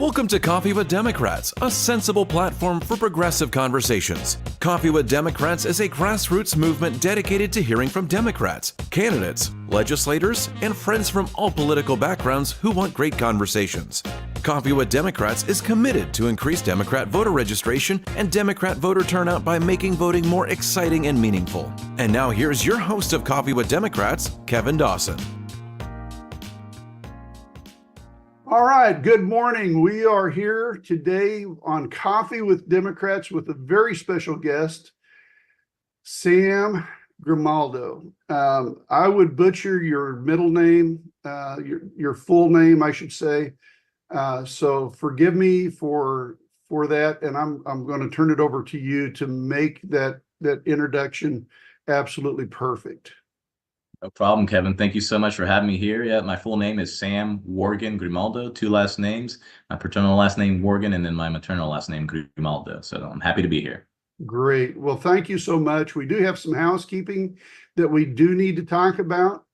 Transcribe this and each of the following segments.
Welcome to Coffee with Democrats, a sensible platform for progressive conversations. Coffee with Democrats is a grassroots movement dedicated to hearing from Democrats, candidates, legislators, and friends from all political backgrounds who want great conversations. Coffee with Democrats is committed to increase Democrat voter registration and Democrat voter turnout by making voting more exciting and meaningful. And now here's your host of Coffee with Democrats, Kevin Dawson. All right, good morning. We are here today on Coffee with Democrats with a very special guest, Sam Grimaldo. I would butcher your middle name, your full name, I should say. So forgive me for that, and I'm going to turn it over to you to make that introduction absolutely perfect. No problem, Kevin. Thank you so much for having me here. Yeah, my full name is Sam Wargin Grimaldo, two last names. My paternal last name, Wargin, and then my maternal last name, Grimaldo. So I'm happy to be here. Great. Well, thank you so much. We do have some housekeeping that we do need to talk about.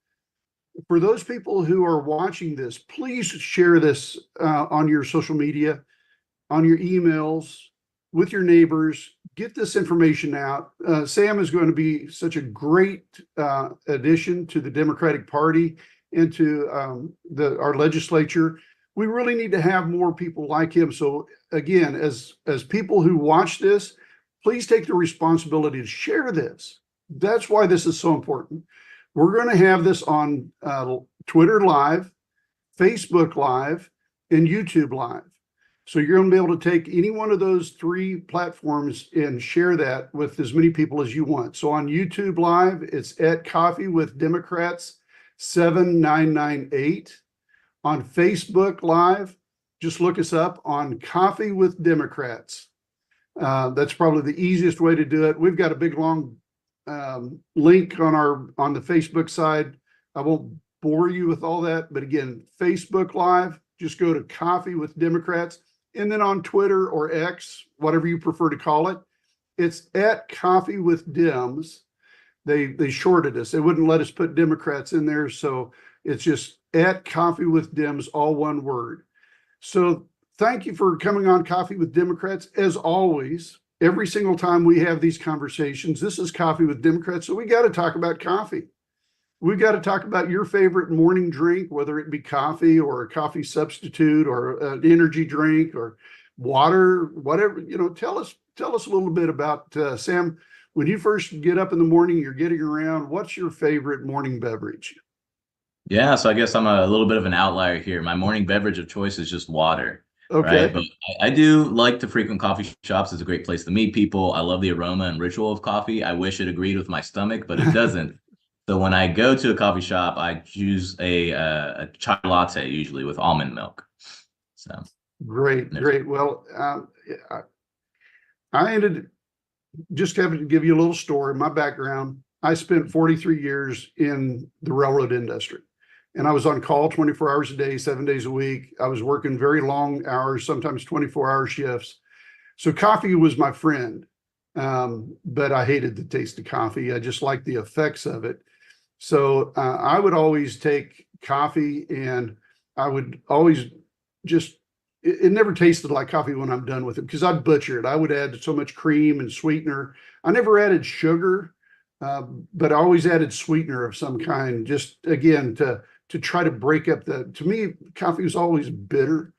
For those people who are watching this, please share this on your social media, on your emails, with your neighbors. Get this information out. Sam is going to be such a great addition to the Democratic Party and to our legislature. We really need to have more people like him. So again, as people who watch this, please take the responsibility to share this. That's why this is so important. We're going to have this on Twitter Live, Facebook Live, and YouTube Live. So you're going to be able to take any one of those three platforms and share that with as many people as you want. So on YouTube Live, it's at Coffee with Democrats 7998. On Facebook Live, just look us up on Coffee with Democrats. That's probably the easiest way to do it. We've got a big long link on the Facebook side. I won't bore you with all that, but again, Facebook Live, just go to Coffee with Democrats. And then on Twitter or X, whatever you prefer to call it, it's at Coffee with Dems. They shorted us. They wouldn't let us put Democrats in there. So it's just at Coffee with Dems, all one word. So thank you for coming on Coffee with Democrats. As always, every single time we have these conversations, this is Coffee with Democrats. So we got to talk about coffee. We got to talk about your favorite morning drink, whether it be coffee or a coffee substitute or an energy drink or water, whatever. Tell us a little bit about Sam. When you first get up in the morning, you're getting around. What's your favorite morning beverage? Yeah, so I guess I'm a little bit of an outlier here. My morning beverage of choice is just water. Okay. Right? But I do like to frequent coffee shops. It's a great place to meet people. I love the aroma and ritual of coffee. I wish it agreed with my stomach, but it doesn't. So when I go to a coffee shop, I choose a chai latte, usually with almond milk. So great. Well, I ended just having to give you a little story. My background, I spent 43 years in the railroad industry, and I was on call 24 hours a day, 7 days a week. I was working very long hours, sometimes 24-hour shifts. So coffee was my friend, but I hated the taste of coffee. I just liked the effects of it. So I would always take coffee, and I would always it never tasted like coffee when I'm done with it because I'd butcher it. I would add so much cream and sweetener. I never added sugar, but I always added sweetener of some kind, just again, to try to break up to me, coffee was always bitter,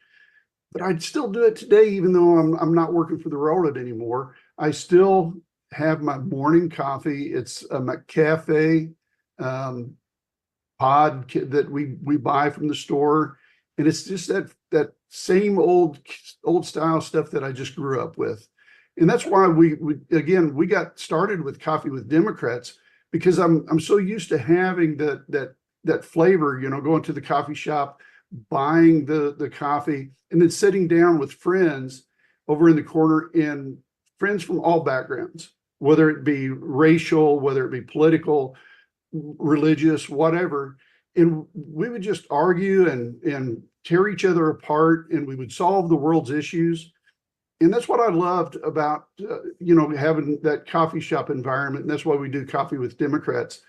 but I'd still do it today, even though I'm not working for the railroad anymore. I still have my morning coffee. It's a McCafe pod that we buy from the store, and it's just that same old style stuff that I just grew up with. And that's why we got started with Coffee with Democrats, because I'm so used to having that flavor, going to the coffee shop, buying the coffee, and then sitting down with friends over in the corner, and friends from all backgrounds, whether it be racial, whether it be political, religious, whatever, and we would just argue and tear each other apart, and we would solve the world's issues. And that's what I loved about having that coffee shop environment, and that's why we do Coffee with Democrats.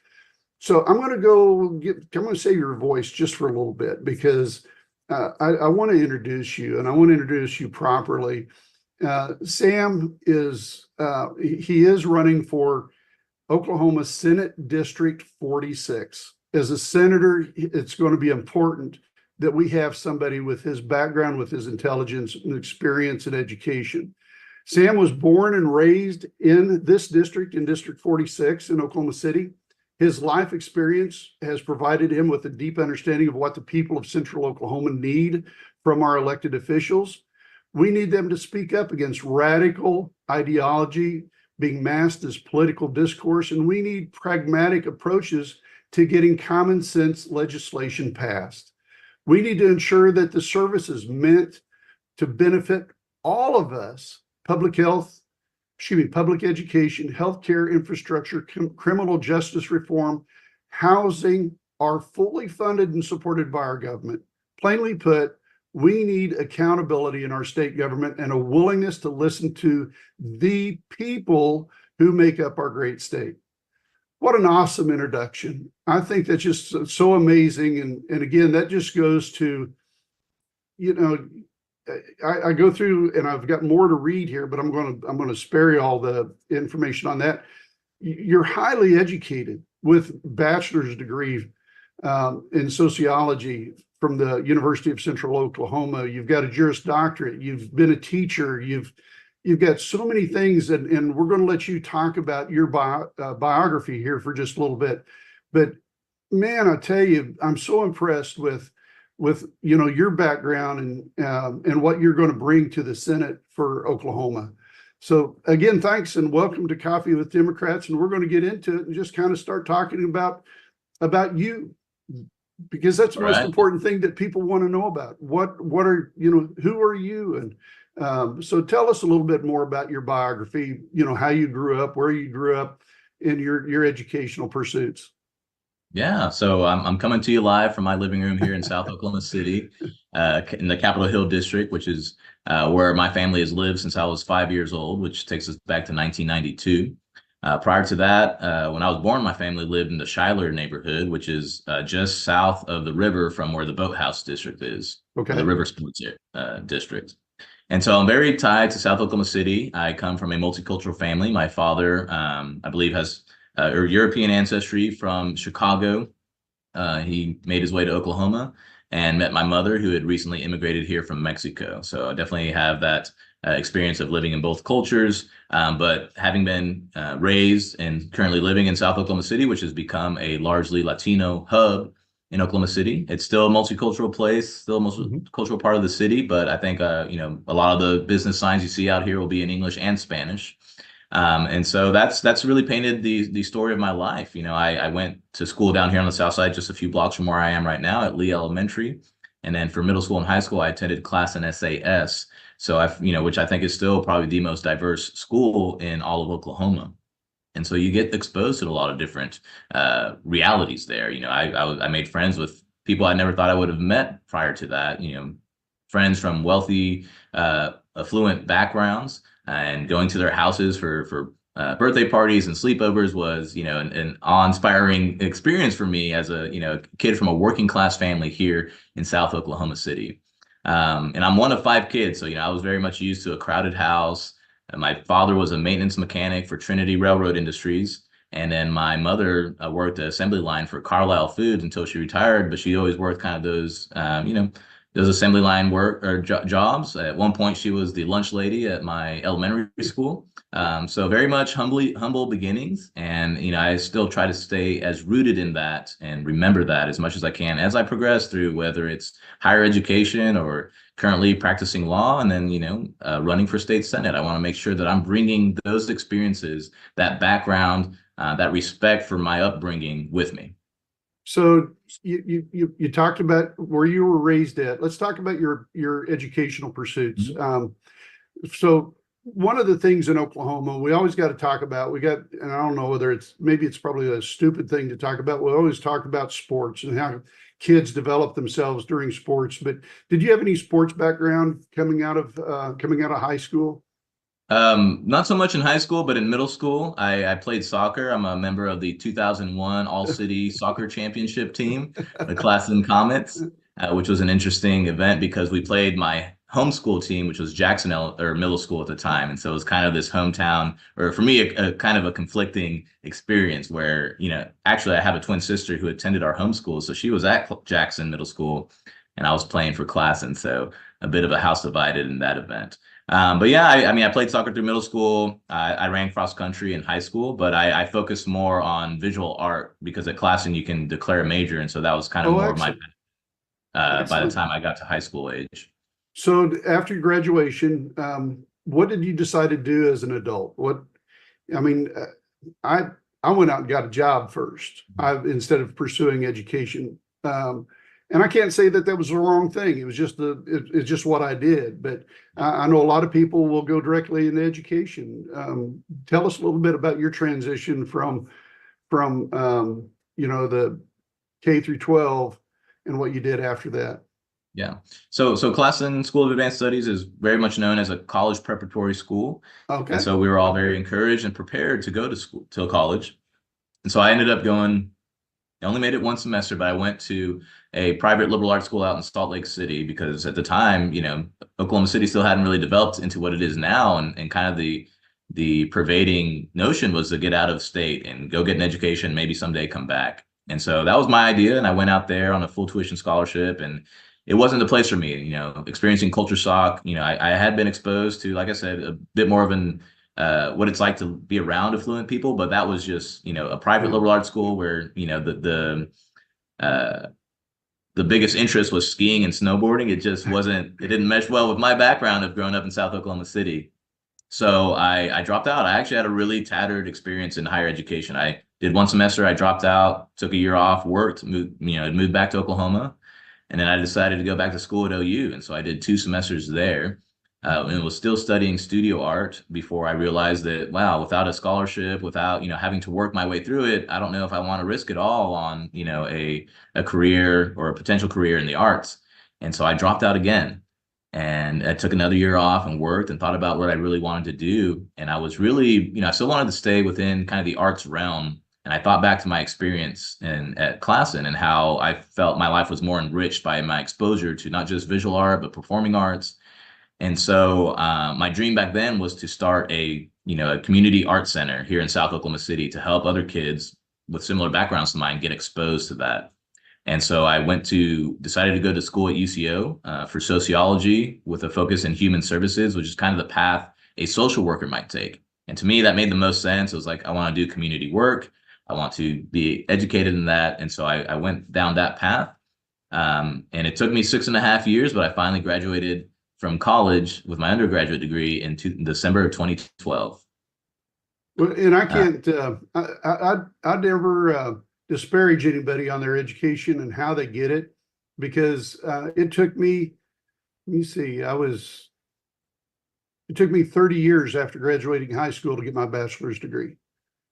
So I'm going to save your voice just for a little bit, because I want to introduce you, and I want to introduce you properly. Sam is he is running for Oklahoma Senate District 46. As a senator, it's going to be important that we have somebody with his background, with his intelligence and experience and education. Sam was born and raised in this district, in District 46 in Oklahoma City. His life experience has provided him with a deep understanding of what the people of Central Oklahoma need from our elected officials. We need them to speak up against radical ideology being masked as political discourse, and we need pragmatic approaches to getting common sense legislation passed. We need to ensure that the services meant to benefit all of us, public education, healthcare infrastructure, criminal justice reform, housing, are fully funded and supported by our government. Plainly put, we need accountability in our state government and a willingness to listen to the people who make up our great state. What an awesome introduction. I think that's just so amazing. And again, that just goes to, you know, I go through and I've got more to read here, but I'm going to spare you all the information on that. You're highly educated with bachelor's degree in sociology from the University of Central Oklahoma. You've got a Juris Doctorate. You've been a teacher. You've got so many things, and we're going to let you talk about your biography here for just a little bit. But man, I tell you, I'm so impressed with your background and what you're going to bring to the Senate for Oklahoma. So again, thanks and welcome to Coffee with Democrats. And we're going to get into it and just kind of start talking about you, because that's the most important thing that people want to know about. What are, who are you? And so tell us a little bit more about your biography, how you grew up, where you grew up, in your educational pursuits. Yeah, so I'm coming to you live from my living room here in South Oklahoma City, in the Capitol Hill District, which is where my family has lived since I was 5 years old, which takes us back to 1992. Prior to that, when I was born, my family lived in the Schuyler neighborhood, which is just south of the river from where the Boathouse District is, the River Sports District. And so I'm very tied to South Oklahoma City. I come from a multicultural family. My father, I believe, has European ancestry from Chicago. He made his way to Oklahoma and met my mother, who had recently immigrated here from Mexico. So I definitely have that experience of living in both cultures, but having been raised and currently living in South Oklahoma City, which has become a largely Latino hub in Oklahoma City. It's still a multicultural place, still a multicultural part of the city, but I think a lot of the business signs you see out here will be in English and Spanish. And so that's really painted the story of my life. I went to school down here on the south side, just a few blocks from where I am right now at Lee Elementary. And then for middle school and high school, I attended class in SAS. So which I think is still probably the most diverse school in all of Oklahoma. And so you get exposed to a lot of different realities there. I made friends with people I never thought I would have met prior to that. Friends from wealthy, affluent backgrounds, and going to their houses for birthday parties and sleepovers was, an awe-inspiring experience for me as a kid from a working class family here in South Oklahoma City. And I'm one of 5 kids, so I was very much used to a crowded house. My father was a maintenance mechanic for Trinity Railroad Industries, and then my mother worked the assembly line for Carlisle Foods until she retired. But she always worked kind of those assembly line work or jobs. At one point, she was the lunch lady at my elementary school. So very much humble beginnings. And, I still try to stay as rooted in that and remember that as much as I can as I progress through, whether it's higher education or currently practicing law and then, running for state senate. I want to make sure that I'm bringing those experiences, that background, that respect for my upbringing with me. So you talked about where you were raised at. Let's talk about your educational pursuits. So one of the things in Oklahoma we always got to talk about, and I don't know whether maybe it's probably a stupid thing to talk about. We always talk about sports and how kids develop themselves during sports. But did you have any sports background coming out of high school? Not so much in high school, but in middle school, I played soccer. I'm a member of the 2001 All-City Soccer Championship team, the Classen Comets. which was an interesting event because we played my homeschool team, which was Jackson or middle school at the time. And so it was kind of this hometown, or for me, a kind of a conflicting experience where, actually I have a twin sister who attended our homeschool. So she was at Jackson Middle School and I was playing for Classen. So a bit of a house divided in that event. But yeah, I mean, I played soccer through middle school. I ran cross country in high school, but I focused more on visual art because at Classen you can declare a major. And so that was kind of Oh, more of my, by the excellent. time I got to high school age. So after graduation, what did you decide to do as an adult? I mean, I went out and got a job first, instead of pursuing education. And I can't say that was the wrong thing. It was just it's just what I did. But I know a lot of people will go directly into education. Tell us a little bit about your transition from the K through 12 and what you did after that. Yeah. So Classen School of Advanced Studies is very much known as a college preparatory school. Okay. And so we were all very encouraged and prepared to go to school, to college. And so I ended up going, I only made it one semester, but I went to a private liberal arts school out in Salt Lake City because at the time, Oklahoma City still hadn't really developed into what it is now. And kind of the pervading notion was to get out of state and go get an education, maybe someday come back. And so that was my idea. And I went out there on a full tuition scholarship, and it wasn't the place for me, experiencing culture shock. I had been exposed to, like I said, a bit more of an what it's like to be around affluent people, but that was just, a private liberal arts school where, the biggest interest was skiing and snowboarding. It just it didn't mesh well with my background of growing up in South Oklahoma City. So I dropped out. I actually had a really tattered experience in higher education. I did one semester, I dropped out, took a year off, worked, moved back to Oklahoma. And then I decided to go back to school at OU. And so I did 2 semesters there. And was still studying studio art before I realized that, wow, without a scholarship, without, having to work my way through it, I don't know if I want to risk it all on, a career or a potential career in the arts. And so I dropped out again, and I took another year off and worked and thought about what I really wanted to do. And I was really, I still wanted to stay within kind of the arts realm. And I thought back to my experience at Classen and how I felt my life was more enriched by my exposure to not just visual art, but performing arts. And so my dream back then was to start a community art center here in South Oklahoma City to help other kids with similar backgrounds to mine get exposed to that. And so I decided to go to school at UCO for sociology with a focus in human services, which is kind of the path a social worker might take. And to me, that made the most sense. It was like, I want to do community work. I want to be educated in that. And so I went down that path. And it took me 6.5 years, but I finally graduated from college with my undergraduate degree in December of 2012. Well, and I can't, I'd never disparage anybody on their education and how they get it, because it took me, let me see, it took me 30 years after graduating high school to get my bachelor's degrrie.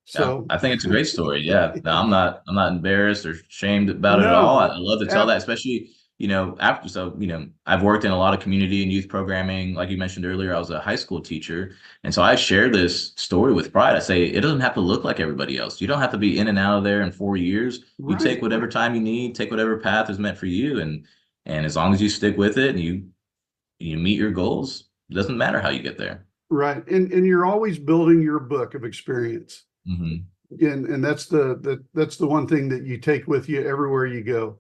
So yeah, I think it's a great story. Yeah, no, I'm not embarrassed or ashamed about it at all. I love to tell that, especially, I've worked in a lot of community and youth programming. Like you mentioned earlier, I was a high school teacher. And so I share this story with pride. I say, it doesn't have to look like everybody else. You don't have to be in and out of there in 4 years. You take whatever time you need, take whatever path is meant for you. And as long as you stick with it and you meet your goals, it doesn't matter how you get there. Right. And you're always building your book of experience. Mm-hmm. And that's the one thing that you take with you everywhere you go.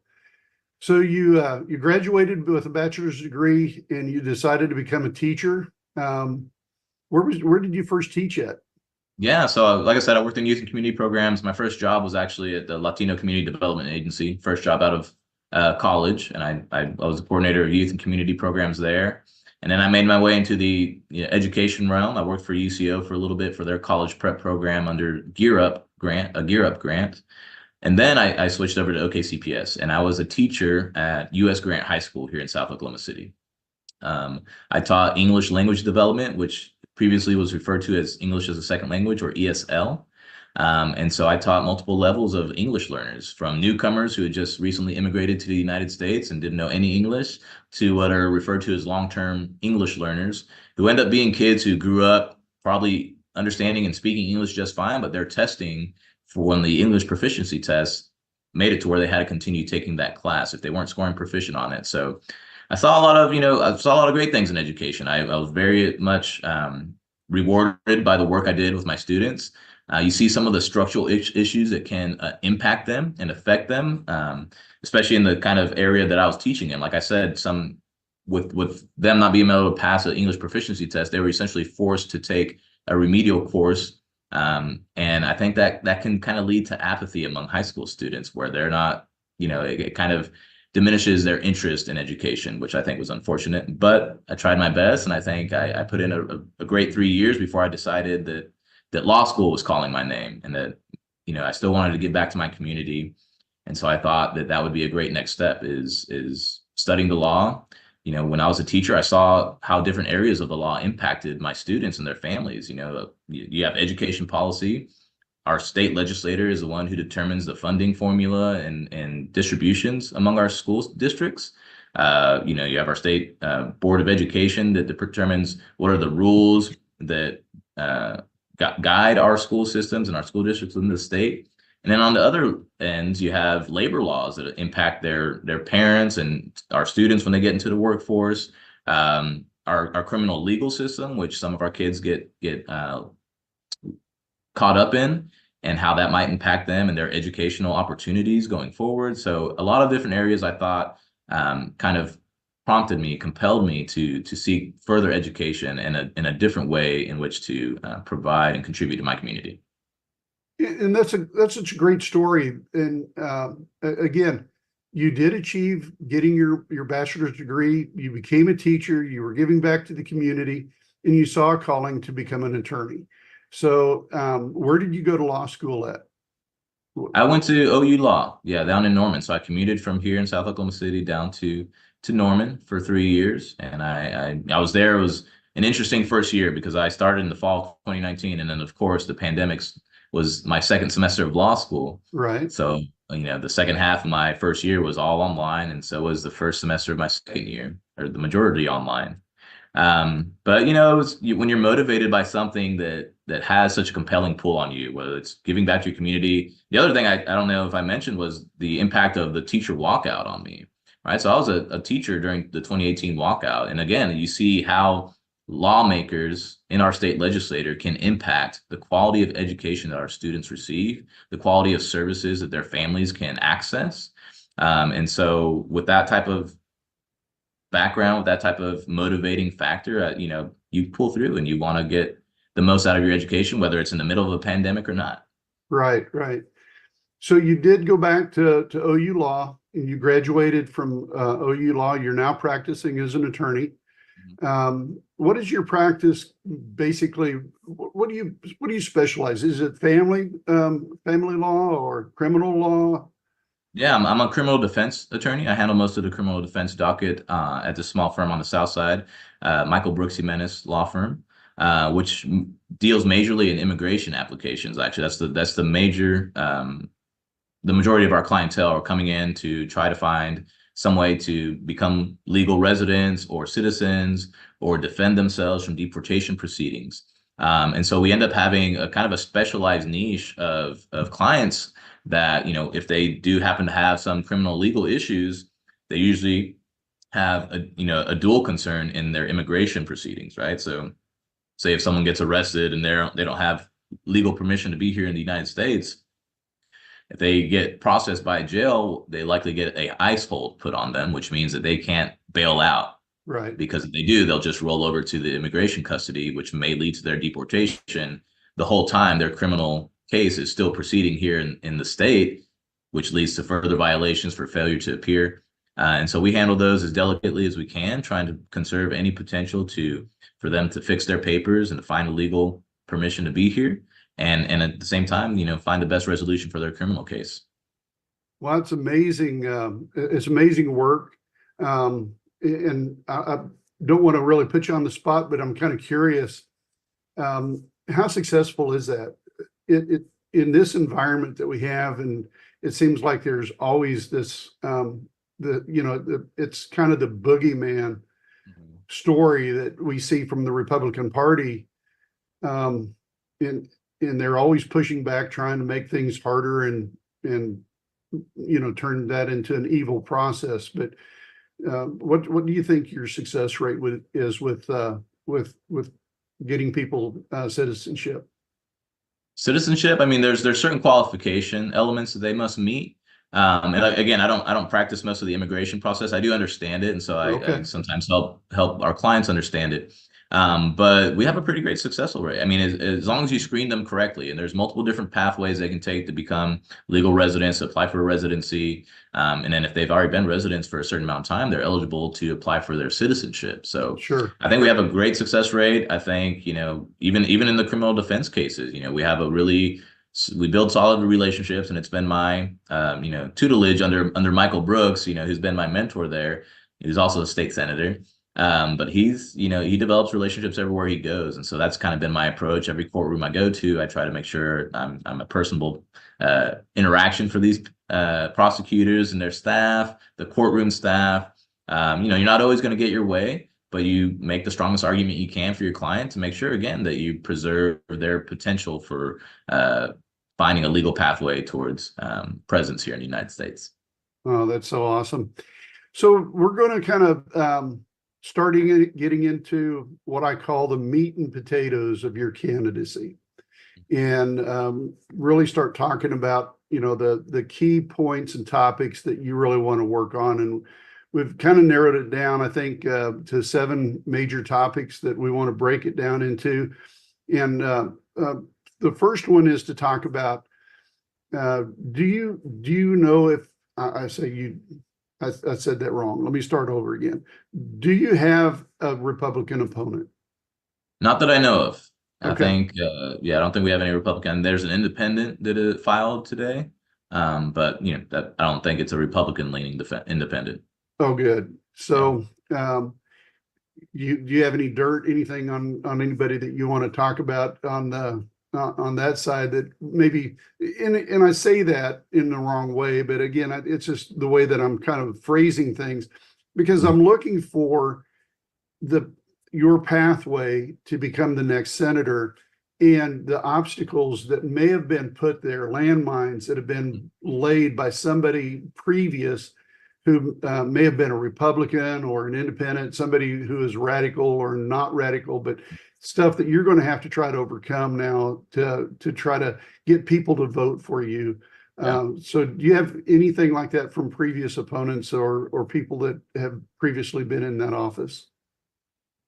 So you graduated with a bachelor's degree and you decided to become a teacher. Where did you first teach at? Yeah, so like I said, I worked in youth and community programs. My first job was actually at the Latino Community Development Agency, first job out of college, and I was the coordinator of youth and community programs there. And then I made my way into the education realm. I worked for UCO for a little bit for their college prep program under a Gear Up grant. And then I switched over to OKCPS, and I was a teacher at U.S. Grant High School here in South Oklahoma City. I taught English language development, which previously was referred to as English as a Second Language, or ESL. And so I taught multiple levels of English learners, from newcomers who had just recently immigrated to the United States and didn't know any English, to what are referred to as long-term English learners, who end up being kids who grew up probably understanding and speaking English just fine, but they're testing for one of the English proficiency tests made it to where they had to continue taking that class if they weren't scoring proficient on it. So I saw a lot of, I saw a lot of great things in education. I was very much rewarded by the work I did with my students. You see some of the structural issues that can impact them and affect them, especially in the kind of area that I was teaching in. Like I said, some with them not being able to pass an English proficiency test, they were essentially forced to take a remedial course. And I think that can kind of lead to apathy among high school students where they're not, it kind of diminishes their interest in education, which I think was unfortunate. But I tried my best, and I think I put in a great 3 years before I decided that law school was calling my name, and that I still wanted to give back to my community. And so I thought that would be a great next step is studying the law. When I was a teacher, I saw how different areas of the law impacted my students and their families. You have education policy. Our state legislator is the one who determines the funding formula and distributions among our school districts. You have our state board of education that determines what are the rules that guide our school systems and our school districts in the state. And then on the other ends, you have labor laws that impact their parents and our students when they get into the workforce. Our criminal legal system, which some of our kids get caught up in, and how that might impact them and their educational opportunities going forward. So a lot of different areas I thought kind of compelled me to seek further education in a different way in which to provide and contribute to my community. And that's such a great story. And again, you did achieve getting your bachelor's degree. You became a teacher. You were giving back to the community, and you saw a calling to become an attorney. So where did you go to law school at? I went to OU Law, down in Norman. So I commuted from here in South Oklahoma City down to Norman for 3 years. And I was there. It was an interesting first year because I started in the fall of 2019. And then, of course, the pandemic was my second semester of law school. Right. So, the second half of my first year was all online. And so was the first semester of my second year, or the majority online. But when you're motivated by something that has such a compelling pull on you, whether it's giving back to your community. The other thing I don't know if I mentioned was the impact of the teacher walkout on me, right? So I was a teacher during the 2018 walkout. And again, you see how lawmakers in our state legislature can impact the quality of education that our students receive, the quality of services that their families can access. And so with that type of background, with that type of motivating factor, you pull through and you want to get the most out of your education, whether it's in the middle of a pandemic or not. Right. So you did go back to OU Law, and you graduated from OU Law. You're now practicing as an attorney. What is your practice basically? What do you specialize? Is it family law or criminal law? Yeah, I'm a criminal defense attorney. I handle most of the criminal defense docket at the small firm on the south side, Michael Brooks Jimenez law firm, which deals majorly in immigration applications. Actually, that's the major. The majority of our clientele are coming in to try to find some way to become legal residents or citizens or defend themselves from deportation proceedings. And so we end up having a kind of a specialized niche of clients that, if they do happen to have some criminal legal issues, they usually have a dual concern in their immigration proceedings, right? So say if someone gets arrested and they don't have legal permission to be here in the United States, if they get processed by a jail, they likely get a ICE hold put on them, which means that they can't bail out. Right. Because if they do, they'll just roll over to the immigration custody, which may lead to their deportation. The whole time their criminal case is still proceeding here in the state, which leads to further violations for failure to appear. And so we handle those as delicately as we can, trying to conserve any potential for them to fix their papers and to find a legal permission to be here. And at the same time, find the best resolution for their criminal case. Well, it's amazing. It's amazing work. And I don't want to really put you on the spot, but I'm kind of curious. How successful is that? It in this environment that we have, and it seems like there's always this, it's kind of the boogeyman story that we see from the Republican Party. And they're always pushing back, trying to make things harder and turn that into an evil process. But what do you think your success rate is with getting people citizenship? Citizenship, I mean, there's certain qualification elements that they must meet. Again, I don't practice most of the immigration process. I do understand it, and so I sometimes help our clients understand it. But we have a pretty great successful rate. I mean, as long as you screen them correctly, and there's multiple different pathways they can take to become legal residents, apply for a residency, and then if they've already been residents for a certain amount of time, they're eligible to apply for their citizenship. So sure, I think we have a great success rate. I think, even in the criminal defense cases, we have we build solid relationships, and it's been my tutelage under Michael Brooks, who's been my mentor there. He's also a state senator. But he develops relationships everywhere he goes. And so that's kind of been my approach. Every courtroom I go to, I try to make sure I'm a personable interaction for these prosecutors and their staff, the courtroom staff. You're not always going to get your way, but you make the strongest argument you can for your client to make sure, again, that you preserve their potential for finding a legal pathway towards presence here in the United States. Oh, that's so awesome. So we're going to kind of getting into what I call the meat and potatoes of your candidacy, and really start talking about the key points and topics that you really want to work on. And we've kind of narrowed it down, I think, to 7 major topics that we want to break it down into. And the first one is to talk about, do you know if I say you, I said that wrong. Let me start over again. Do you have a Republican opponent? Not that I know of. Okay. I think, I don't think we have any Republican. There's an independent that filed today, but that I don't think it's a Republican-leaning independent. Oh, good. So, do you have any anything on anybody that you want to talk about on that side that maybe, and I say that in the wrong way, but again, it's just the way that I'm kind of phrasing things, because I'm looking for your pathway to become the next senator, and the obstacles that may have been put there, landmines that have been laid by somebody previous who may have been a Republican or an independent, somebody who is radical or not radical, but stuff that you're going to have to try to overcome now to try to get people to vote for you. Yeah. So do you have anything like that from previous opponents or people that have previously been in that office?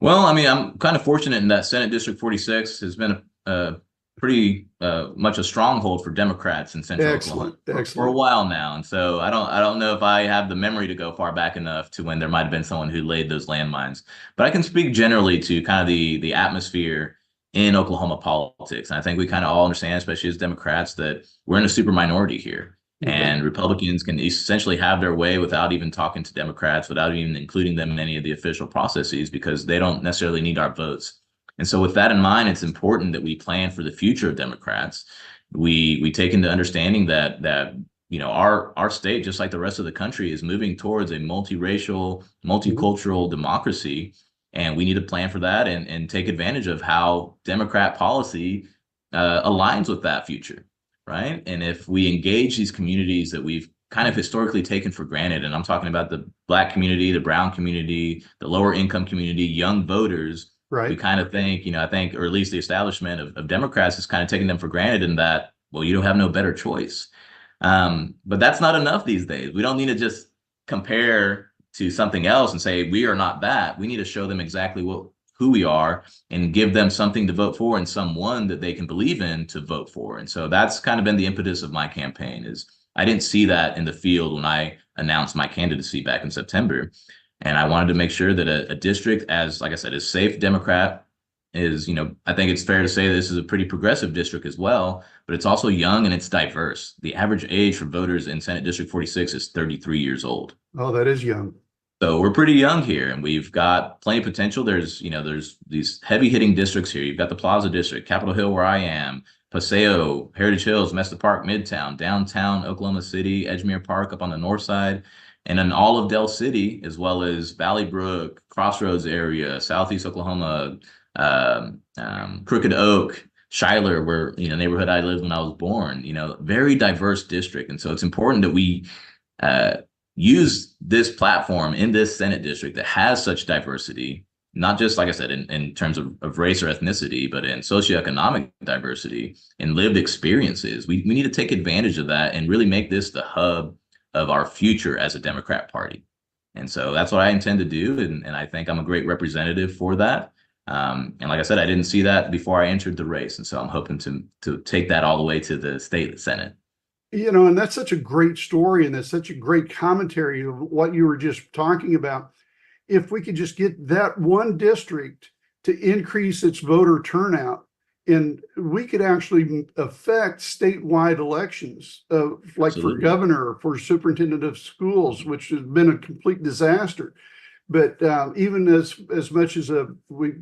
Well, I mean, I'm kind of fortunate in that Senate District 46 has been a pretty much a stronghold for Democrats in Central Oklahoma for a while now. And so I don't know if I have the memory to go far back enough to when there might have been someone who laid those landmines. But I can speak generally to kind of the atmosphere in Oklahoma politics. And I think we kind of all understand, especially as Democrats, that we're in a super minority here. Mm-hmm. And Republicans can essentially have their way without even talking to Democrats, without even including them in any of the official processes, because they don't necessarily need our votes. And so with that in mind, it's important that we plan for the future of Democrats. We take into understanding that our state, just like the rest of the country, is moving towards a multiracial, multicultural democracy. And we need to plan for that and take advantage of how Democrat policy aligns with that future, right? And if we engage these communities that we've kind of historically taken for granted, and I'm talking about the Black community, the brown community, the lower income community, young voters, right? We kind of think, I think, or at least the establishment of Democrats is kind of taking them for granted in that, well, you don't have no better choice. But that's not enough these days. We don't need to just compare to something else and say we are not that. We need to show them exactly who we are and give them something to vote for and someone that they can believe in to vote for. And so that's kind of been the impetus of my campaign. Is I didn't see that in the field when I announced my candidacy back in September. And I wanted to make sure that a district, as, like I said, is safe Democrat, is, I think it's fair to say this is a pretty progressive district as well, but it's also young and it's diverse. The average age for voters in Senate District 46 is 33 years old. Oh, that is young. So we're pretty young here, and we've got plenty of potential. There's these heavy hitting districts here. You've got the Plaza District, Capitol Hill, where I am, Paseo, Heritage Hills, Mesa Park, Midtown, downtown Oklahoma City, Edgemere Park up on the north side, and then all of Del City, as well as Valley Brook, Crossroads area, Southeast Oklahoma, Crooked Oak, Schuyler, where, neighborhood I lived when I was born, very diverse district. And so it's important that we uh, use this platform in this Senate district that has such diversity, not just, like I said, in terms of race or ethnicity, but in socioeconomic diversity and lived experiences. We need to take advantage of that and really make this the hub of our future as a Democrat Party. And so that's what I intend to do. And I think I'm a great representative for that. And like I said, I didn't see that before I entered the race. And so I'm hoping to take that all the way to the state Senate. And that's such a great story, and that's such a great commentary of what you were just talking about. If we could just get that one district to increase its voter turnout, and we could actually affect statewide elections, like for Absolutely. governor, for superintendent of schools, which has been a complete disaster. But even as much as we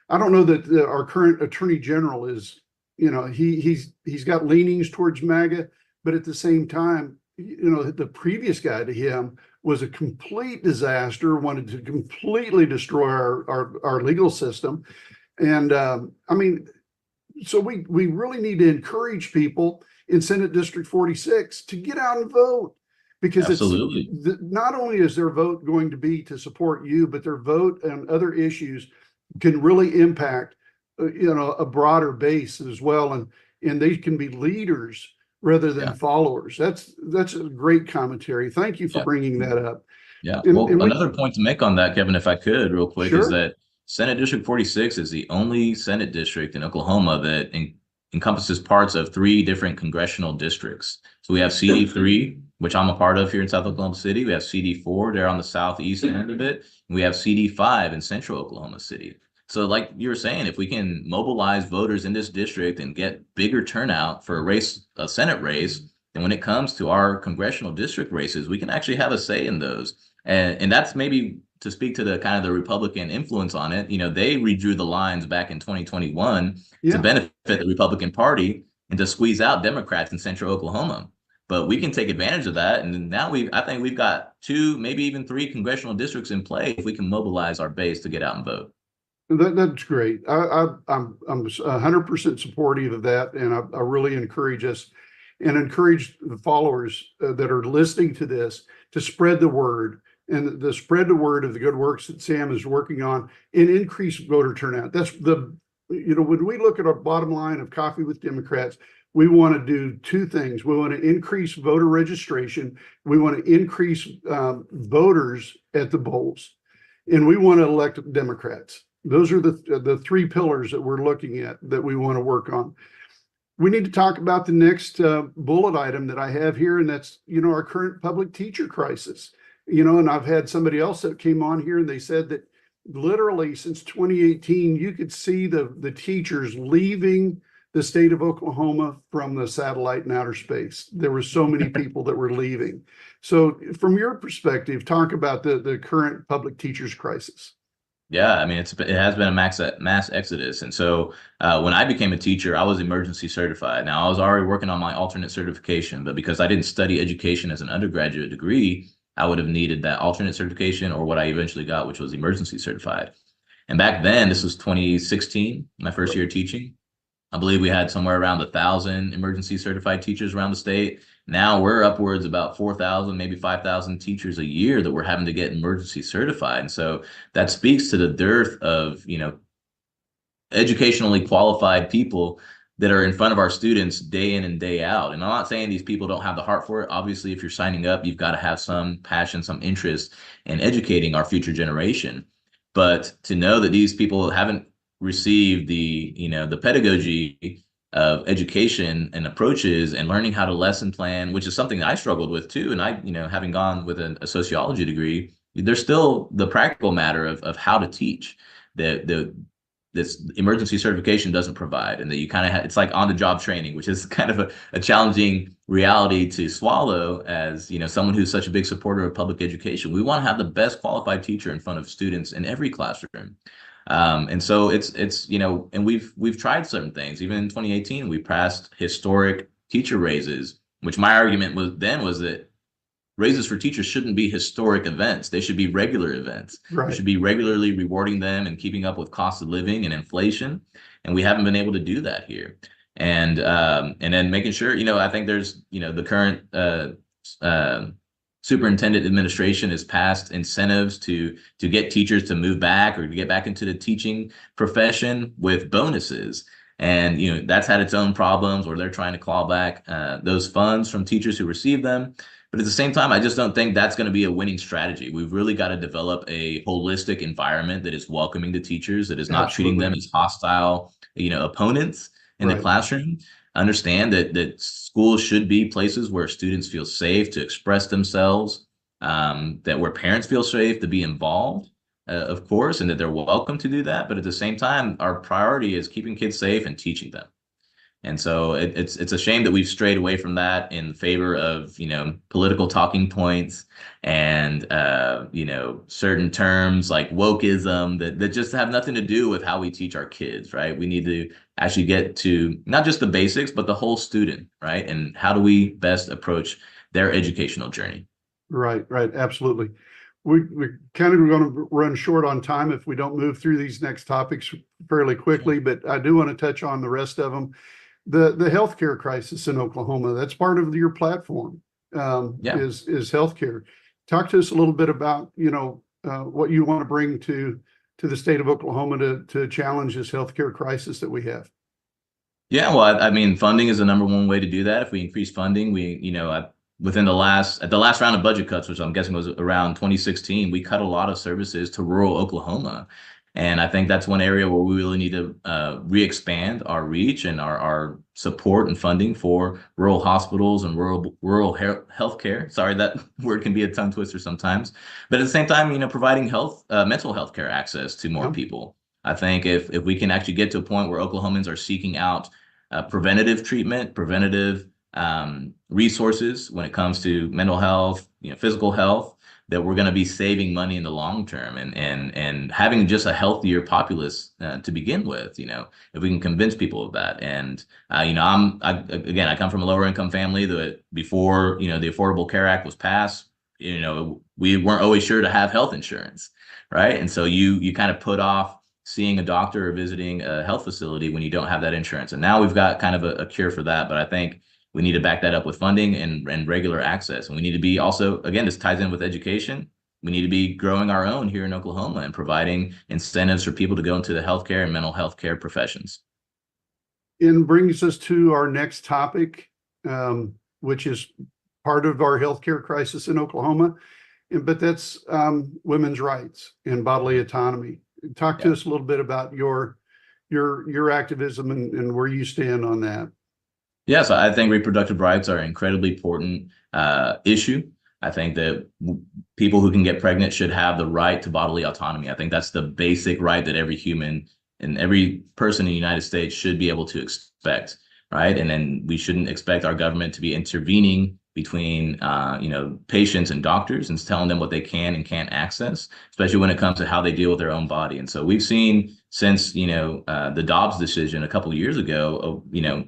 I don't know that our current attorney general is, he's got leanings towards MAGA, but at the same time, the previous guy to him was a complete disaster, wanted to completely destroy our legal system. And so we really need to encourage people in Senate District 46 to get out and vote, because Absolutely. not only is their vote going to be to support you, but their vote on other issues can really impact, a broader base as well. And they can be leaders rather than followers. That's a great commentary. Thank you for bringing that up. Yeah. And, Well, and another point to make on that, Kevin, if I could, real quick, is Sure. that Senate District 46 is the only Senate district in Oklahoma that encompasses parts of 3 different congressional districts. So we have CD3, which I'm a part of here in South Oklahoma City. We have CD4 there on the southeast end of it. And we have CD5 in central Oklahoma City. So like you were saying, if we can mobilize voters in this district and get bigger turnout for a Senate race, and when it comes to our congressional district races, we can actually have a say in those. And that's maybe to speak to the kind of the Republican influence on it. They redrew the lines back in 2021 to benefit the Republican Party and to squeeze out Democrats in central Oklahoma. But we can take advantage of that. And now I think we've got 2, maybe even 3 congressional districts in play if we can mobilize our base to get out and vote. That's great. I'm 100% supportive of that, and I really encourage us and encourage the followers that are listening to this to spread the word, and the spread the word of the good works that Sam is working on and increase voter turnout. That's when we look at our bottom line of Coffee with Democrats, we want to do 2 things. We want to increase voter registration. We want to increase voters at the polls, and we want to elect Democrats. Those are the 3 pillars that we're looking at that we want to work on. We need to talk about the next bullet item that I have here, and that's, our current public teacher crisis. And I've had somebody else that came on here, and they said that literally since 2018, you could see the teachers leaving the state of Oklahoma from the satellite in outer space. There were so many people that were leaving. So from your perspective, talk about the current public teachers crisis. Yeah, I mean, it has been a mass exodus. And so when I became a teacher, I was emergency certified. Now, I was already working on my alternate certification, but because I didn't study education as an undergraduate degree, I would have needed that alternate certification, or what I eventually got, which was emergency certified. And back then, this was 2016, my first year teaching. I believe we had somewhere around 1,000 emergency certified teachers around the state. Now we're upwards about 4,000, maybe 5,000 teachers a year that we're having to get emergency certified. And so that speaks to the dearth of, educationally qualified people that are in front of our students day in and day out. And I'm not saying these people don't have the heart for it. Obviously, if you're signing up, you've got to have some passion, some interest in educating our future generation. But to know that these people haven't received the pedagogy of education and approaches and learning how to lesson plan, which is something that I struggled with too. And I, having gone with a sociology degree, there's still the practical matter of how to teach that this emergency certification doesn't provide, and that you kind of it's like on the job training, which is kind of a challenging reality to swallow as, someone who's such a big supporter of public education. We want to have the best qualified teacher in front of students in every classroom. And so it's and we've tried certain things. Even in 2018, we passed historic teacher raises, which my argument was that raises for teachers shouldn't be historic events. They should be regular events. We Right. should be regularly rewarding them and keeping up with cost of living and inflation. And we haven't been able to do that here. And then making sure, I think there's, the current superintendent administration has passed incentives to get teachers to move back or to get back into the teaching profession with bonuses. And that's had its own problems where they're trying to claw back those funds from teachers who receive them. But at the same time, I just don't think that's going to be a winning strategy. We've really got to develop a holistic environment that is welcoming to teachers, that is not treating them as hostile, opponents in the classroom. Understand that schools should be places where students feel safe to express themselves, that where parents feel safe to be involved, of course, and that they're welcome to do that. But at the same time, our priority is keeping kids safe and teaching them. And so it's a shame that we've strayed away from that in favor of, political talking points and, certain terms like wokeism that just have nothing to do with how we teach our kids, right? We need to actually get to not just the basics, but the whole student, right? And how do we best approach their educational journey? Right. Absolutely. We're kind of going to run short on time if we don't move through these next topics fairly quickly, but I do want to touch on the rest of them. The healthcare crisis in Oklahoma, that's part of your platform, is healthcare. Talk to us a little bit about, what you want to bring to the state of Oklahoma to challenge this healthcare crisis that we have. Yeah, well, I mean, funding is the number one way to do that. If we increase funding, within the last round of budget cuts, which I'm guessing was around 2016, we cut a lot of services to rural Oklahoma. And I think that's one area where we really need to re-expand our reach and our support and funding for rural hospitals and rural healthcare. Sorry, that word can be a tongue twister sometimes. But at the same time, providing mental health care access to more people. I think if we can actually get to a point where Oklahomans are seeking out preventative treatment, preventative resources when it comes to mental health, physical health, that we're going to be saving money in the long term and having just a healthier populace to begin with, if we can convince people of that. And, I come from a lower income family that before, the Affordable Care Act was passed, we weren't always sure to have health insurance, right? And so you kind of put off seeing a doctor or visiting a health facility when you don't have that insurance. And now we've got kind of a cure for that. But I think we need to back that up with funding and regular access. And we need to be also, again, this ties in with education. We need to be growing our own here in Oklahoma and providing incentives for people to go into the healthcare and mental health care professions. And brings us to our next topic, which is part of our healthcare crisis in Oklahoma. But that's women's rights and bodily autonomy. Talk to us a little bit about your activism and where you stand on that. Yes, I think reproductive rights are an incredibly important issue. I think that people who can get pregnant should have the right to bodily autonomy. I think that's the basic right that every human and every person in the United States should be able to expect, right? And then we shouldn't expect our government to be intervening between patients and doctors and telling them what they can and can't access, especially when it comes to how they deal with their own body. And so we've seen since the Dobbs decision a couple of years ago,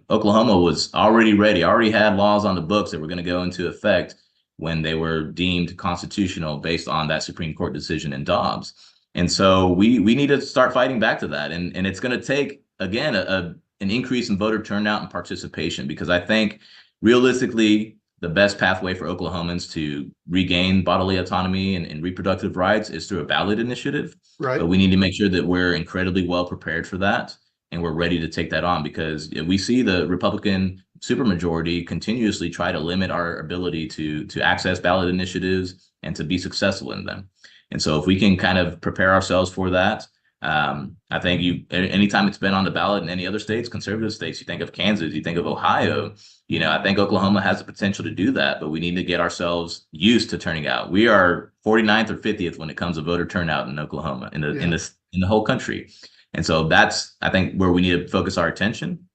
Oklahoma was already had laws on the books that were going to go into effect when they were deemed constitutional based on that Supreme Court decision in Dobbs. And so we need to start fighting back to that. And it's going to take, again, an increase in voter turnout and participation, because I think realistically, the best pathway for Oklahomans to regain bodily autonomy and reproductive rights is through a ballot initiative. Right. But we need to make sure that we're incredibly well prepared for that and we're ready to take that on, because we see the Republican supermajority continuously try to limit our ability to access ballot initiatives and to be successful in them. And so if we can kind of prepare ourselves for that, I think anytime it's been on the ballot in any other states, conservative states, you think of Kansas, you think of Ohio, I think Oklahoma has the potential to do that, but we need to get ourselves used to turning out. We are 49th or 50th when it comes to voter turnout in Oklahoma, in the whole country. And so that's, I think, where we need to focus our attention.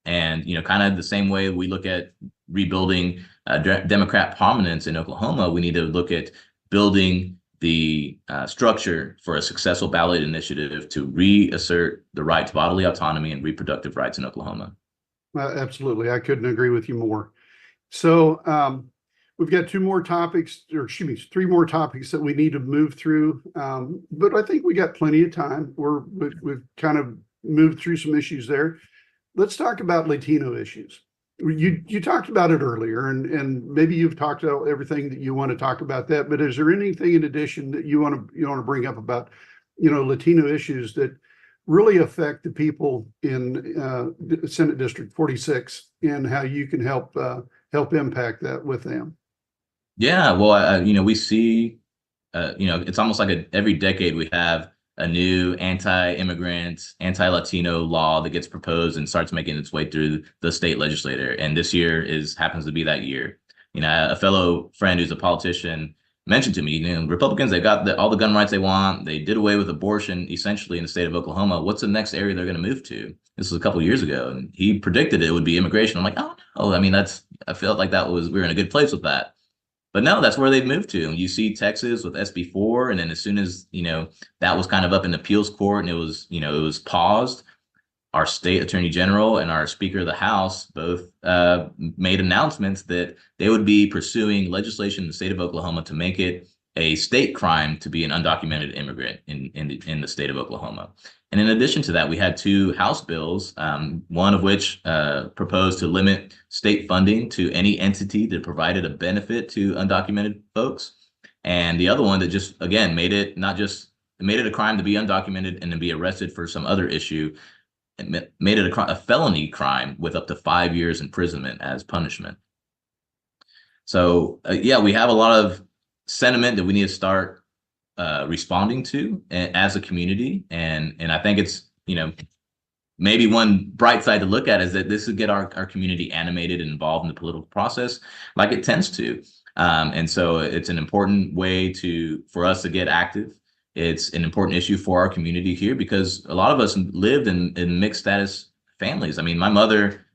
And, kind of the same way we look at rebuilding Democrat prominence in Oklahoma, we need to look at building the structure for a successful ballot initiative to reassert the right to bodily autonomy and reproductive rights in Oklahoma. Absolutely. I couldn't agree with you more. So We've got two more topics, or excuse me, three more topics that we need to move through. But I think we got plenty of time. We've kind of moved through some issues there. Let's talk about Latino issues. You talked about it earlier, and maybe you've talked about everything that you want to talk about that. But is there anything in addition that you want to bring up about, Latino issues that really affect the people in Senate District 46, and how you can help impact that with them? Yeah, well, we see, it's almost like every decade we have a new anti-immigrant, anti-Latino law that gets proposed and starts making its way through the state legislature. And this year happens to be that year. A fellow friend who's a politician mentioned to me, Republicans, they got all the gun rights they want. They did away with abortion essentially in the state of Oklahoma. What's the next area they're going to move to? This was a couple of years ago, and he predicted it would be immigration. I'm like, oh no. I felt like we were in a good place with that. But no, that's where they've moved to. You see Texas with SB4, and then as soon as that was kind of up in the appeals court and it was paused, our state attorney general and our Speaker of the House both made announcements that they would be pursuing legislation in the state of Oklahoma to make it a state crime to be an undocumented immigrant in the state of Oklahoma. And in addition to that, we had two House bills, one of which proposed to limit state funding to any entity that provided a benefit to undocumented folks. And the other one that just, again, made it a crime to be undocumented and to be arrested for some other issue. It made it a felony crime with up to 5 years imprisonment as punishment. So, we have a lot of sentiment that we need to start responding to as a community. And I think it's, maybe one bright side to look at is that this would get our community animated and involved in the political process like it tends to. And so it's an important way for us to get active. It's an important issue for our community here because a lot of us lived in mixed status families. I mean, my mother,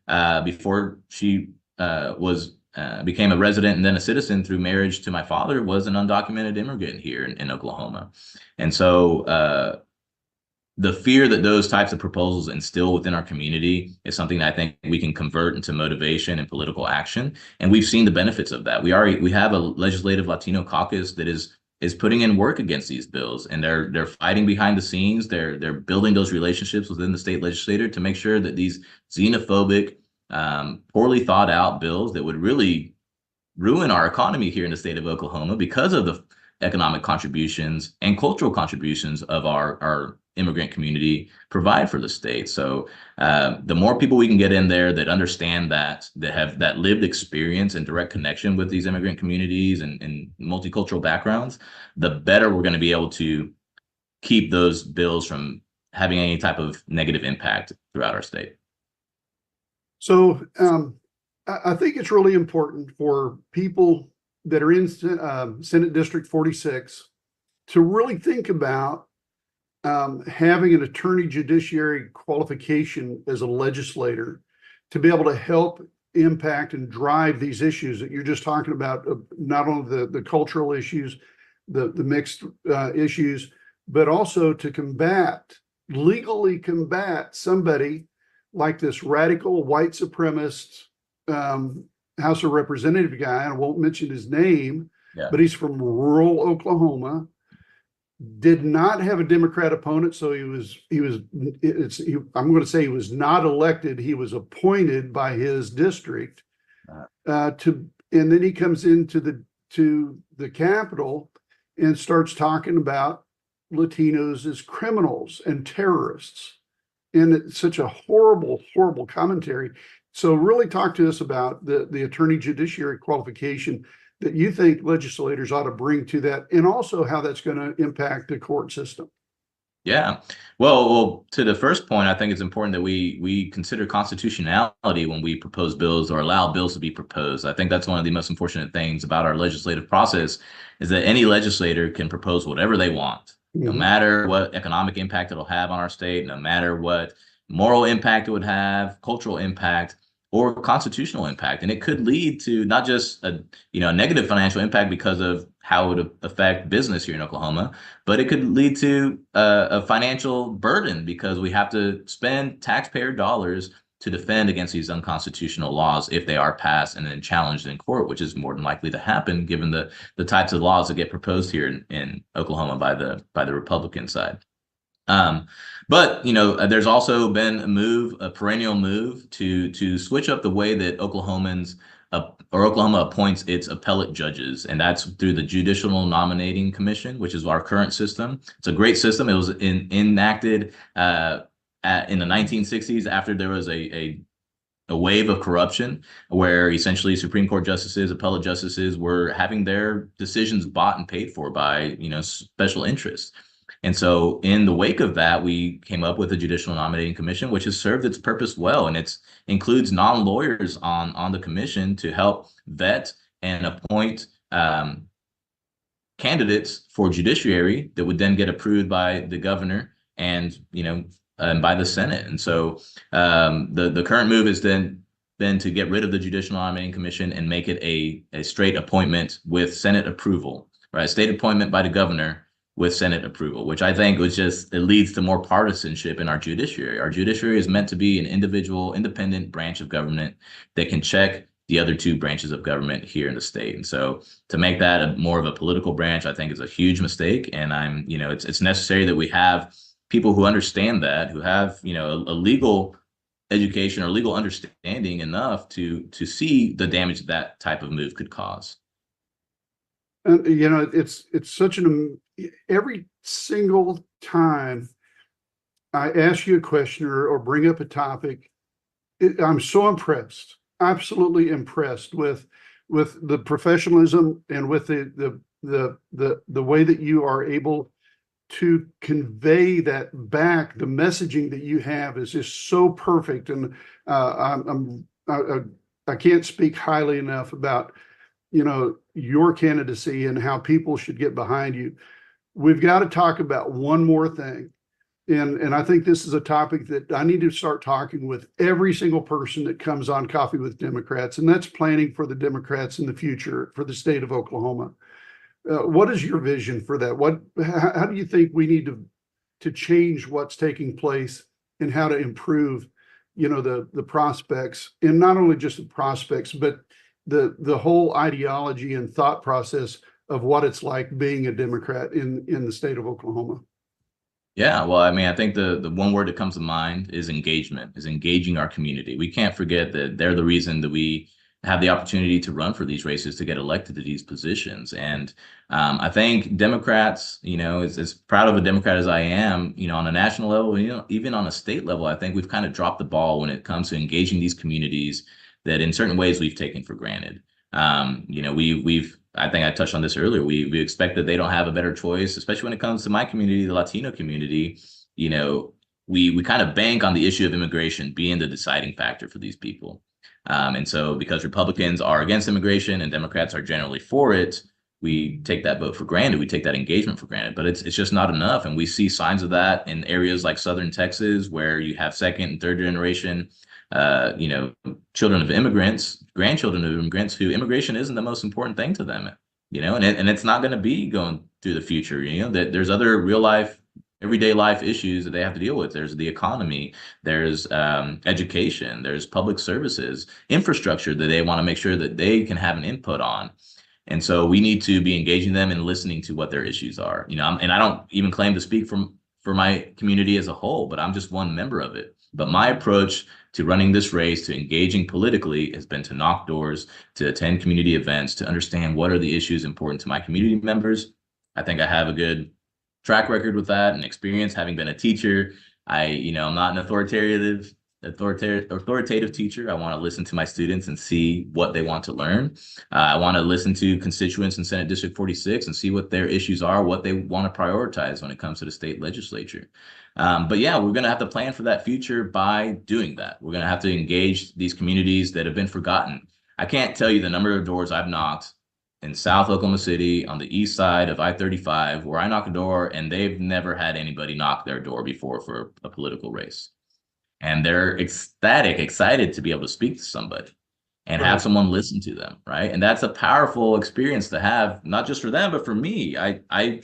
before she became a resident and then a citizen through marriage to my father, was an undocumented immigrant here in Oklahoma. And so the fear that those types of proposals instill within our community is something that I think we can convert into motivation and political action. And we've seen the benefits of that. We have a legislative Latino caucus that is putting in work against these bills, and they're fighting behind the scenes. They're building those relationships within the state legislature to make sure that these xenophobic, poorly thought out bills that would really ruin our economy here in the state of Oklahoma because of the economic contributions and cultural contributions of our immigrant community provide for the state. So the more people we can get in there that understand that have that lived experience and direct connection with these immigrant communities and multicultural backgrounds, the better we're going to be able to keep those bills from having any type of negative impact throughout our state. So I think it's really important for people that are in Senate District 46 to really think about having an attorney judiciary qualification as a legislator to be able to help impact and drive these issues that you're just talking about, not only the cultural issues, the mixed issues, but also to legally combat somebody like this radical white supremacist House of Representative guy. I won't mention his name, but he's from rural Oklahoma. Did not have a Democrat opponent, so I'm going to say he was not elected. He was appointed by his district and then he comes into the Capitol and starts talking about Latinos as criminals and terrorists. And it's such a horrible, horrible commentary. So really talk to us about the attorney judiciary qualification that you think legislators ought to bring to that, and also how that's going to impact the court system. Yeah. Well, to the first point, I think it's important that we consider constitutionality when we propose bills or allow bills to be proposed. I think that's one of the most unfortunate things about our legislative process is that any legislator can propose whatever they want, no matter what economic impact it'll have on our state, no matter what moral impact it would have, cultural impact, or constitutional impact. And it could lead to not just a negative financial impact because of how it would affect business here in Oklahoma, but it could lead to a financial burden because we have to spend taxpayer dollars to defend against these unconstitutional laws if they are passed and then challenged in court, which is more than likely to happen given the types of laws that get proposed here in Oklahoma by the Republican side. But there's also been a perennial move to switch up the way that Oklahoma appoints its appellate judges, and that's through the Judicial Nominating Commission, which is our current system. It's a great system. It was enacted in the 1960s after there was a wave of corruption where essentially Supreme Court justices, appellate justices were having their decisions bought and paid for by special interests. And so in the wake of that, we came up with the Judicial Nominating Commission, which has served its purpose well. And it includes non-lawyers on the commission to help vet and appoint candidates for judiciary that would then get approved by the governor and, and by the Senate. And so the current move is then to get rid of the Judicial Nominating Commission and make it a straight appointment with Senate approval, right? State appointment by the governor with Senate approval, which I think it leads to more partisanship in our judiciary. Our judiciary is meant to be an individual, independent branch of government that can check the other two branches of government here in the state. And so to make that more of a political branch, I think is a huge mistake. And it's necessary that we have people who understand that, who have, a legal education or legal understanding enough to see the damage that type of move could cause. And it's such every single time I ask you a question or bring up a topic, I'm so impressed, absolutely impressed with the professionalism and with the way that you are able to convey that back. The messaging that you have is just so perfect, and I can't speak highly enough about your candidacy and how people should get behind you. We've got to talk about one more thing. And I think this is a topic that I need to start talking with every single person that comes on Coffee with Democrats, and that's planning for the Democrats in the future for the state of Oklahoma. What is your vision for that? How do you think we need to change what's taking place and how to improve, the prospects, and not only just the prospects, but the whole ideology and thought process of what it's like being a Democrat in the state of Oklahoma? Yeah, well, I think the one word that comes to mind is engagement, is engaging our community. We can't forget that they're the reason that we have the opportunity to run for these races, to get elected to these positions. And I think Democrats, as proud of a Democrat as I am, on a national level, even on a state level, I think we've kind of dropped the ball when it comes to engaging these communities that in certain ways we've taken for granted. I think I touched on this earlier. We expect that they don't have a better choice, especially when it comes to my community, the Latino community. We kind of bank on the issue of immigration being the deciding factor for these people. And so because Republicans are against immigration and Democrats are generally for it, we take that vote for granted. We take that engagement for granted, but it's just not enough. And we see signs of that in areas like Southern Texas, where you have second and third generation children of immigrants, grandchildren of immigrants, who immigration isn't the most important thing to them, and it's not going to be going through the future. That there's other real life, everyday life issues that they have to deal with. There's the economy, there's education, there's public services, infrastructure that they want to make sure that they can have an input on. And so we need to be engaging them and listening to what their issues are. And I don't even claim to speak for my community as a whole, but I'm just one member of it. But my approach to running this race, to engaging politically, has been to knock doors, to attend community events, to understand what are the issues important to my community members. I think I have a good track record with that and experience, having been a teacher. I'm not an authoritative teacher. I want to listen to my students and see what they want to learn. I want to listen to constituents in Senate District 46 and see what their issues are, what they want to prioritize when it comes to the state legislature. But yeah, we're going to have to plan for that future by doing that. We're going to have to engage these communities that have been forgotten. I can't tell you the number of doors I've knocked in South Oklahoma City on the east side of I-35, where I knock a door and they've never had anybody knock their door before for a political race. And they're ecstatic, excited to be able to speak to somebody and have someone listen to them, right? And that's a powerful experience to have, not just for them, but for me. I'm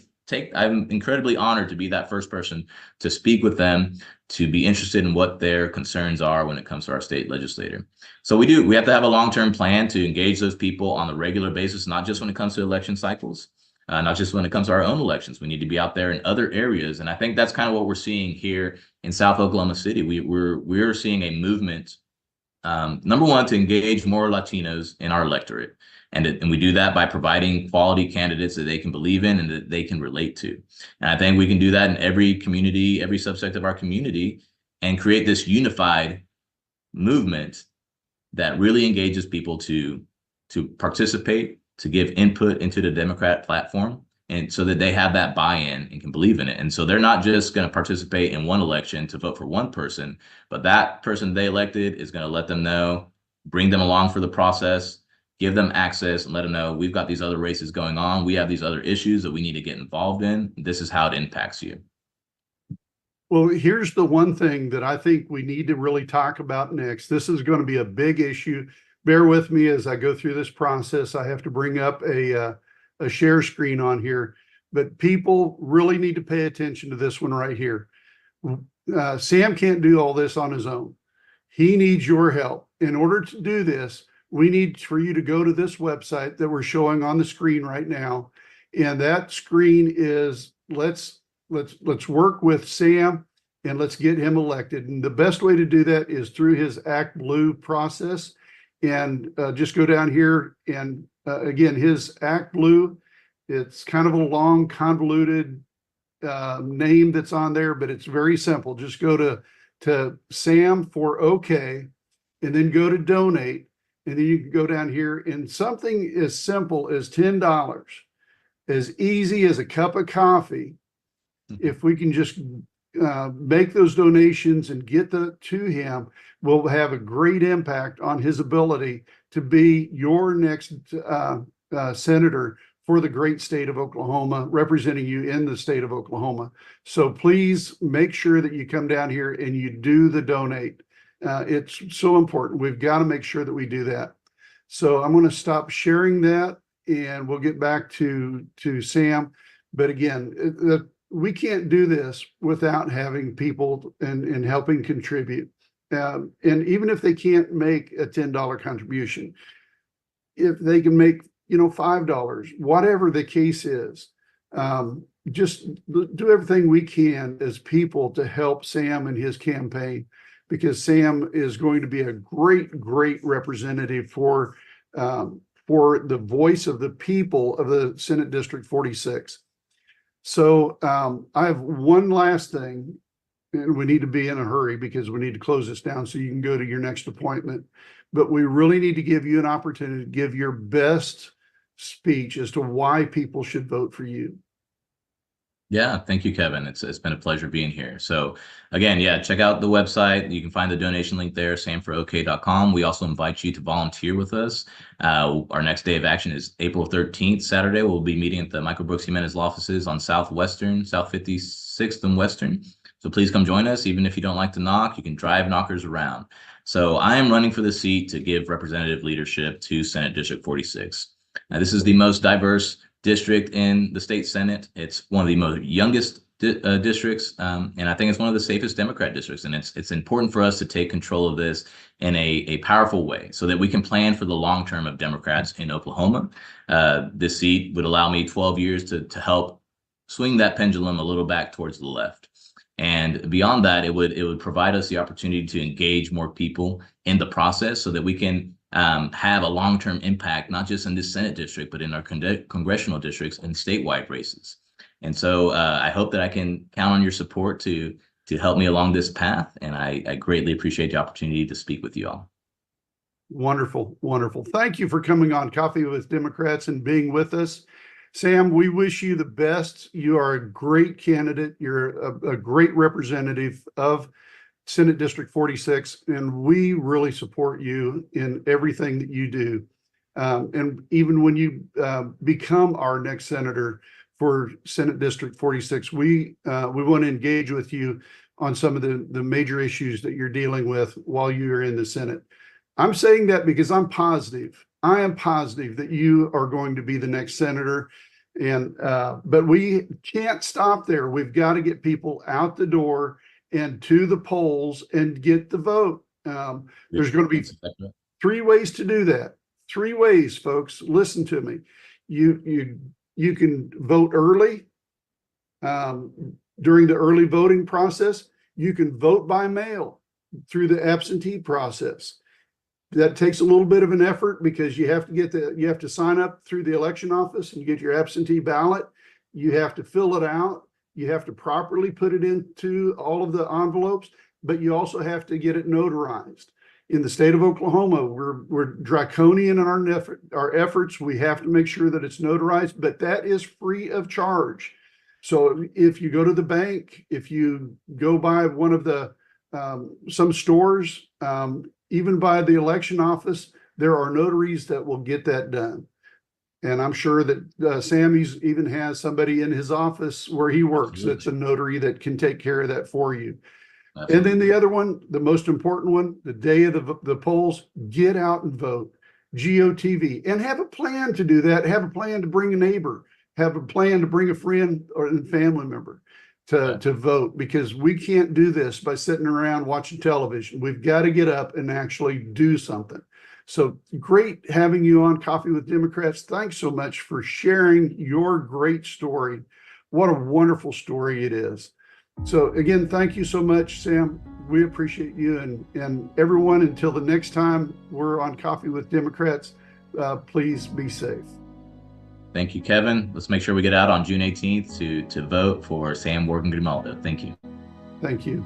incredibly honored to be that first person to speak with them, to be interested in what their concerns are when it comes to our state legislator. So we have to have a long-term plan to engage those people on a regular basis, not just when it comes to election cycles, not just when it comes to our own elections. We need to be out there in other areas. And I think that's kind of what we're seeing here in South Oklahoma City. We're seeing a movement, number one, to engage more Latinos in our electorate. And we do that by providing quality candidates that they can believe in and that they can relate to. And I think we can do that in every community, every subsect of our community, and create this unified movement that really engages people to participate, to give input into the Democrat platform, and so that they have that buy-in and can believe in it. And so they're not just going to participate in one election to vote for one person, but that person they elected is going to let them know, bring them along for the process, give them access, and let them know we've got these other races going on. We have these other issues that we need to get involved in. This is how it impacts you. Well, here's the one thing that I think we need to really talk about next. This is going to be a big issue. Bear with me as I go through this process. I have to bring up a share screen on here, but people really need to pay attention to this one right here. Sam can't do all this on his own. He needs your help. In order to do this, we need for you to go to this website that we're showing on the screen right now. And that screen is let's work with Sam and let's get him elected. And the best way to do that is through his Act Blue process. And just go down here and again, his Act Blue, it's kind of a long, convoluted name that's on there, but it's very simple. Just go to Sam for OK, and then go to donate. And then you can go down here, and something as simple as $10, as easy as a cup of coffee, if we can just make those donations and get to him, will have a great impact on his ability to be your next senator for the great state of Oklahoma, representing you in the state of Oklahoma. So please make sure that you come down here and you do the donate. It's so important. We've got to make sure that we do that. So I'm going to stop sharing that and we'll get back to Sam. But again, we can't do this without having people and helping contribute. And even if they can't make a $10 contribution, if they can make, $5, whatever the case is, just do everything we can as people to help Sam and his campaign, because Sam is going to be a great, great representative for the voice of the people of the Senate District 46. So I have one last thing, and we need to be in a hurry because we need to close this down so you can go to your next appointment. But we really need to give you an opportunity to give your best speech as to why people should vote for you. Yeah, thank you, Kevin. It's been a pleasure being here. So again, check out the website. You can find the donation link there, samforok.com. We also invite you to volunteer with us. Our next day of action is April 13th, Saturday. We'll be meeting at the Michael Brooks Jimenez law offices on South 56th and Western. So please come join us. Even if you don't like to knock, you can drive knockers around. So I am running for the seat to give representative leadership to Senate District 46. Now, this is the most diverse district in the state Senate. It's one of the most youngest districts, and I think it's one of the safest Democrat districts. And it's important for us to take control of this in a powerful way so that we can plan for the long term of Democrats in Oklahoma. This seat would allow me 12 years to help swing that pendulum a little back towards the left. And beyond that, it would provide us the opportunity to engage more people in the process so that we can have a long-term impact, not just in this Senate district, but in our congressional districts and statewide races. And so I hope that I can count on your support to help me along this path. And I greatly appreciate the opportunity to speak with you all. Wonderful, wonderful. Thank you for coming on Coffee with Democrats and being with us. Sam, we wish you the best. You are a great candidate. You're a great representative of Senate District 46, and we really support you in everything that you do. And even when you become our next senator for Senate District 46, we want to engage with you on some of the major issues that you're dealing with while you're in the Senate. I'm saying that because I'm positive. I am positive that you are going to be the next senator. And but we can't stop there. We've got to get people out the door and to the polls and get the vote. There's going to be 3 ways to do that. 3 ways, folks. Listen to me. You can vote early during the early voting process. You can vote by mail through the absentee process. That takes a little bit of an effort because you have to sign up through the election office and get your absentee ballot. You have to fill it out. You have to properly put it into all of the envelopes, but you also have to get it notarized. In the state of Oklahoma, we're draconian in our efforts. We have to make sure that it's notarized, but that is free of charge. So if you go to the bank, if you go by one of the some stores, even by the election office, there are notaries that will get that done. And I'm sure that Sammy's even has somebody in his office where he works that's a notary that can take care of that for you. Absolutely. And then the other one, the most important one, the day of the polls, get out and vote. GOTV. And have a plan to do that. Have a plan to bring a neighbor. Have a plan to bring a friend or a family member to vote, because we can't do this by sitting around watching television. We've got to get up and actually do something. So great having you on Coffee with Democrats. Thanks so much for sharing your great story. What a wonderful story it is. So again, thank you so much, Sam. We appreciate you, and everyone. Until the next time we're on Coffee with Democrats, please be safe. Thank you, Kevin. Let's make sure we get out on June 18th to vote for Sam Wargin Grimaldo. Thank you. Thank you.